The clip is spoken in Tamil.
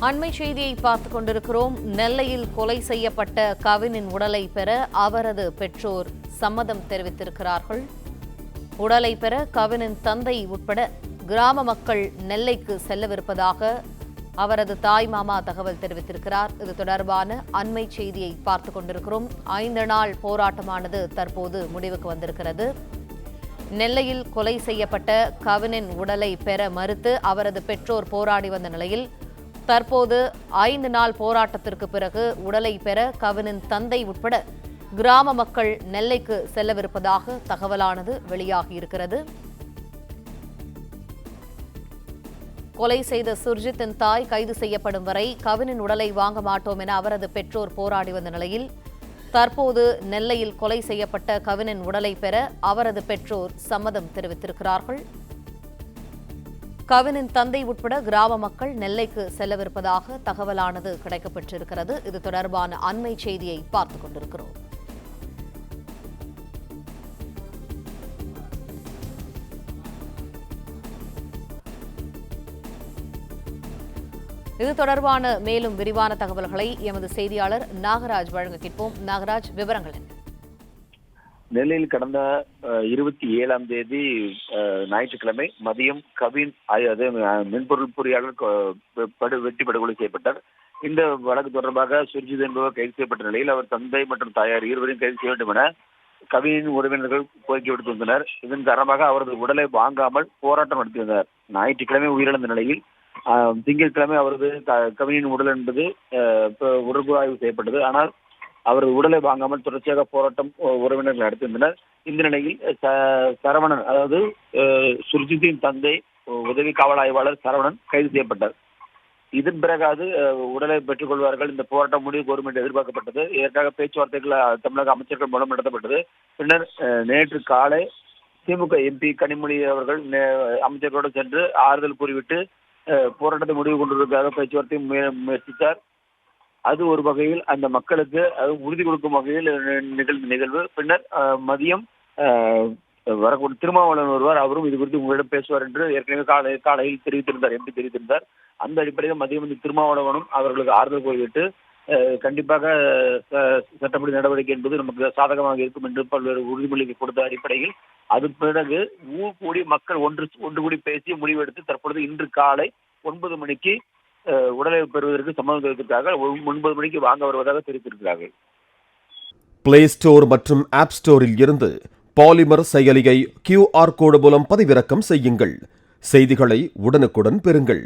அண்மை செய்தியை பார்த்துக் கொண்டிருக்கிறோம். நெல்லையில் கொலை செய்யப்பட்ட கவினின் உடலை பெற அவரது பெற்றோர் சம்மதம் தெரிவித்திருக்கிறார்கள். உடலை பெற கவினின் தந்தை உட்பட கிராம மக்கள் நெல்லைக்கு செல்லவிருப்பதாக அவரது தாய் மாமா தகவல் தெரிவித்திருக்கிறார். இது தொடர்பான அண்மை செய்தியை பார்த்துக் கொண்டிருக்கிறோம். 5 நாள் போராட்டமானது தற்போது முடிவுக்கு வந்திருக்கிறது. நெல்லையில் கொலை செய்யப்பட்ட கவினின் உடலை பெற மறுத்து அவரது பெற்றோர் போராடி வந்த நிலையில் தற்போது 5 நாள் போராட்டத்திற்கு பிறகு உடலை பெற கவினின் தந்தை உட்பட கிராம மக்கள் நெல்லைக்கு செல்லவிருப்பதாக தகவலானது வெளியாகியிருக்கிறது. கொலை செய்த சுர்ஜித்தின் தாய் கைது செய்யப்படும் வரை கவினின் உடலை வாங்க மாட்டோம் என அவரது பெற்றோர் போராடி வந்த நிலையில் தற்போது நெல்லையில் கொலை செய்யப்பட்ட கவினின் உடலை பெற அவரது பெற்றோர் சம்மதம் தெரிவித்திருக்கிறார்கள். கவினின் தந்தை உட்பட கிராம மக்கள் நெல்லைக்கு செல்லவிருப்பதாக தகவலானது கிடைக்கப்பட்டிருக்கிறது. இது தொடர்பான அண்மை செய்தியை பார்த்துக் கொண்டிருக்கிறோம். இது தொடர்பான மேலும் விரிவான தகவல்களை எமது செய்தியாளர் நாகராஜ் வழங்க கேட்போம். நாகராஜ், விவரங்கள் என்ன? நெல்லையில் கடந்த 27ஆம் தேதி ஞாயிற்றுக்கிழமை மதியம் கவின் மென்பொருள் பொறியாளர் வெட்டி படுகொலை செய்யப்பட்டார். இந்த வழக்கு தொடர்பாக சுர்ஜித் என்பவர் கைது செய்யப்பட்ட நிலையில் அவர் தந்தை மற்றும் தாயார் இருவரையும் கைது செய்ய வேண்டும் என கவினின் உறவினர்கள் கோரிக்கை விடுத்திருந்தனர். இதன் காரணமாக அவரது உடலை வாங்காமல் போராட்டம் நடத்தியிருந்தார். ஞாயிற்றுக்கிழமை உயிரிழந்த நிலையில் திங்கட்கிழமை அவரது கவினின் உடல் என்பது உடற்கூறாய்வு செய்யப்பட்டது. ஆனால் அவரது உடலை வாங்காமல் தொடர்ச்சியாக போராட்டம் உறவினர்கள் நடத்தியிருந்தனர். இந்த நிலையில் சரவணன், அதாவது சுர்ஜித்தின் தந்தை, உதவி காவல் ஆய்வாளர் சரவணன் கைது செய்யப்பட்டார். இதன் பிறகு உடலை பெற்றுக் கொள்வார்கள். இந்த போராட்டம் முடிவு கோரும் என்று எதிர்பார்க்கப்பட்டது. இதற்காக பேச்சுவார்த்தைகள் தமிழக அமைச்சர்கள் மூலம் நடத்தப்பட்டது. பின்னர் நேற்று காலை திமுக எம்பி கனிமொழி அவர்கள் அமைச்சர்களோடு சென்று ஆறுதல் கூறிவிட்டு போராட்டத்தை முடிவு கொண்டிருப்பதாக பேச்சுவார்த்தை முயற்சித்தார். அது ஒரு வகையில் அந்த மக்களுக்கு உறுதி கொடுக்கும் வகையில் நிகழ்ந்த நிகழ்வு. பின்னர் மதியம் வரக்கூடிய திருமாவளவன் வருவார். அவரும் இது குறித்து உங்களிடம் பேசுவார் என்று ஏற்கனவே காலையில் தெரிவித்திருந்தார், எம்பி தெரிவித்திருந்தார். அந்த அடிப்படையில் மதியம் இந்த திருமாவளவனும் அவர்களுக்கு ஆறுதல் கூறிவிட்டு கண்டிப்பாக சட்டப்படி நடவடிக்கை என்பது நமக்கு சாதகமாக இருக்கும் என்று பல்வேறு உறுதிமொழிகள் கொடுத்த அடிப்படையில் அது பிறகு ஊர் கூடி மக்கள் ஒன்று கூடி பேசி முடிவெடுத்து தற்பொழுது இன்று காலை 9 மணிக்கு உடலை பெறுவதற்கு சம்மதம் தெரிவித்திருக்கிறார்கள். 9 மணிக்கு வாங்க வருவதாக தெரிவித்திருக்கிறார்கள். பிளே ஸ்டோர் மற்றும் ஆப் ஸ்டோரில் இருந்து பாலிமர் செயலியை QR கோடு மூலம் பதிவிறக்கம் செய்யுங்கள். செய்திகளை உடனுக்குடன் பெறுங்கள்.